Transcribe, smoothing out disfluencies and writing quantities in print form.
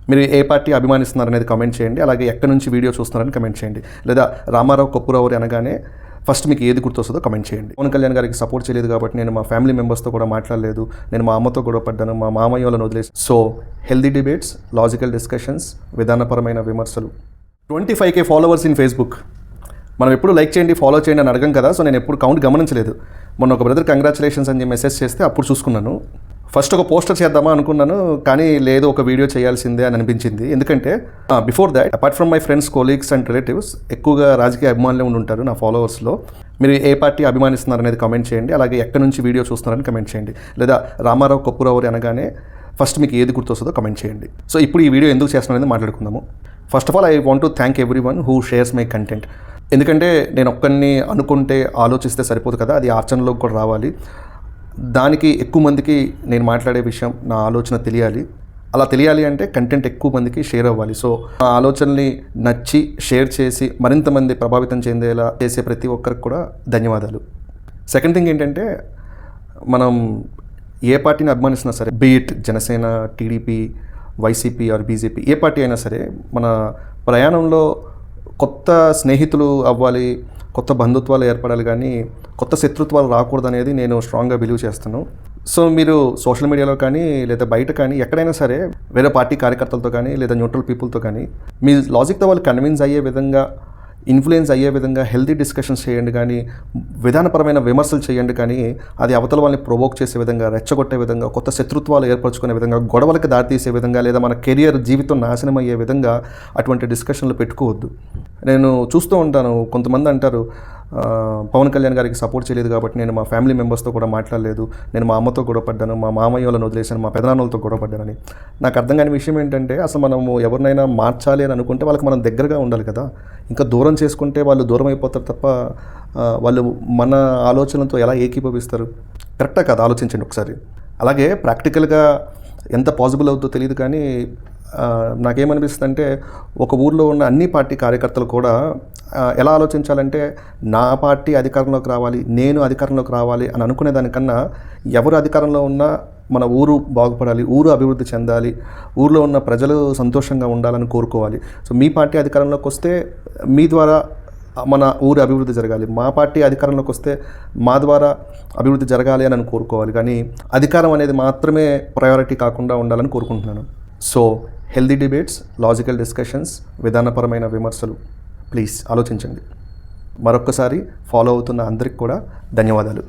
మీరు ఏ party అభిమానిస్తున్నారనేది comment చేయండి. అలాగే ఎక్కడి నుంచి వీడియో చూస్తున్నారని కమెంట్ చేయండి. లేదా రామారావు కొప్పురావు అనగానే ఫస్ట్ మీకు ఏది గుర్తొస్తుందో కమెంట్ చేయండి. పవన్ కళ్యాణ్ గారికి సపోర్ట్ చేయలేదు కాబట్టి నేను మా ఫ్యామిలీ మెంబర్స్తో కూడా మాట్లాడలేదు, నేను మా అమ్మతో గొడవ పడ్డాను, మా మామయ్య వాళ్ళని వదిలేసి. So healthy debates, logical discussions, విధానపరమైన విమర్శలు. 25K followers in Facebook. మనం ఎప్పుడు లైక్ చేయండి, ఫాలో చేయండి అని అడగం కదా. సో నేను ఎప్పుడు కౌంట్ గమనించలేదు. మొన్న ఒక బ్రదర్ కంగ్రాచులేషన్స్ అని మెసేజ్ చేస్తే అప్పుడు చూసుకున్నాను. ఫస్ట్ ఒక పోస్టర్ చేద్దామా అనుకున్నాను, కానీ లేదు, ఒక వీడియో చేయాల్సిందే అని అనిపించింది. ఎందుకంటే before that, apart from my friends, colleagues and relatives, ఎక్కువగా రాజకీయ అభిమానులే ఉండి ఉంటారు నా ఫాలోవర్స్లో. మీరు ఏ పార్టీ అభిమానిస్తున్నారనేది కమెంట్ చేయండి. అలాగే ఎక్కడి నుంచి వీడియో చూస్తున్నారని కమెంట్ చేయండి. లేదా రామారావు కొప్పురావు అనగానే ఫస్ట్ మీకు ఏది గుర్తొస్తుందో కమెంట్ చేయండి. సో ఇప్పుడు ఈ వీడియో ఎందుకు చేస్తున్నారనేది మాట్లాడుకుందాము. First of all, I want to thank every one who shares my content. ఎందుకంటే నేను ఒక్కరిని అనుకుంటే ఆలోచిస్తే సరిపోదు కదా, అది ఆచరణలోకి కూడా రావాలి. దానికి ఎక్కువ మందికి నేను మాట్లాడే విషయం, నా ఆలోచన తెలియాలి. అలా తెలియాలి అంటే కంటెంట్ ఎక్కువ మందికి షేర్ అవ్వాలి. సో ఆ ఆలోచనని నచ్చి షేర్ చేసి మరింత మంది ప్రభావితం చెందేలా చేసే ప్రతి ఒక్కరికి కూడా ధన్యవాదాలు. సెకండ్ థింగ్ ఏంటంటే, మనం ఏ పార్టీని అభిమానిస్తున్నా సరే, beat Janasena, TDP, YCP or BJP, A party అయినా సరే, మన ప్రయాణంలో కొత్త స్నేహితులు అవ్వాలి, కొత్త బంధుత్వాలు ఏర్పడాలి, కానీ కొత్త శత్రుత్వాలు రాకూడదు అనేది నేను స్ట్రాంగ్గా బిలీవ్ చేస్తాను. సో మీరు సోషల్ మీడియాలో కానీ లేదా బయట కానీ ఎక్కడైనా సరే వేరే పార్టీ కార్యకర్తలతో కానీ లేదా న్యూట్రల్ పీపుల్తో కానీ మీ లాజిక్తో వాళ్ళు కన్విన్స్ అయ్యే విధంగా, ఇన్ఫ్లుయెన్స్ అయ్యే విధంగా హెల్తీ డిస్కషన్స్ చేయండి, కానీ విధానపరమైన విమర్శలు చేయండి. కానీ అది అవతల వాళ్ళని ప్రొవోక్ చేసే విధంగా, రెచ్చగొట్టే విధంగా, కొత్త శత్రుత్వాలు ఏర్పరచుకునే విధంగా, గొడవలకు దారితీసే విధంగా, లేదా మన కెరియర్, జీవితం నాశనం అయ్యే విధంగా అటువంటి డిస్కషన్లు పెట్టుకోవద్దు. నేను చూస్తూ ఉంటాను, కొంతమంది అంటారు పవన్ కళ్యాణ్ గారికి సపోర్ట్ చేయలేదు కాబట్టి నేను మా ఫ్యామిలీ మెంబర్స్తో కూడా మాట్లాడలేదు, నేను మా అమ్మతో గొడవ పడ్డాను, మా మామయ్య వాళ్ళని వదిలేసాను, మా పెదనాన్నలతో గొడవ పడ్డానని. నాకు అర్థం కాని విషయం ఏంటంటే, అసలు మనము ఎవరినైనా మార్చాలి అని అనుకుంటే వాళ్ళకి మనం దగ్గరగా ఉండాలి కదా. ఇంకా దూరం చేసుకుంటే వాళ్ళు దూరం అయిపోతారు తప్ప వాళ్ళు మన ఆలోచనలతో ఎలా ఏకీభవిస్తారు? కరెక్టా కదా? ఆలోచించండి ఒకసారి. అలాగే ప్రాక్టికల్గా ఎంత పాసిబుల్ అవుతుందో తెలియదు, కానీ నాకేమనిపిస్తుంది అంటే, ఒక ఊర్లో ఉన్న అన్ని పార్టీ కార్యకర్తలు కూడా ఎలా ఆలోచించాలంటే, నా పార్టీ అధికారంలోకి రావాలి, నేను అధికారంలోకి రావాలి అని అనుకునే దానికన్నా, ఎవరు అధికారంలో ఉన్నా మన ఊరు బాగుపడాలి, ఊరు అభివృద్ధి చెందాలి, ఊర్లో ఉన్న ప్రజలు సంతోషంగా ఉండాలని కోరుకోవాలి. సో మీ పార్టీ అధికారంలోకి వస్తే మీ ద్వారా మన ఊరి అభివృద్ధి జరగాలి, మా పార్టీ అధికారంలోకి వస్తే మా ద్వారా అభివృద్ధి జరగాలి అని కోరుకోవాలి. కానీ అధికారం అనేది మాత్రమే ప్రయారిటీ కాకుండా ఉండాలని కోరుకుంటున్నాను. So healthy debates, logical discussions, విధానపరమైన విమర్శలు. ప్లీజ్ ఆలోచించండి. మరొక్కసారి ఫాలో అవుతున్న అందరికి కూడా ధన్యవాదాలు.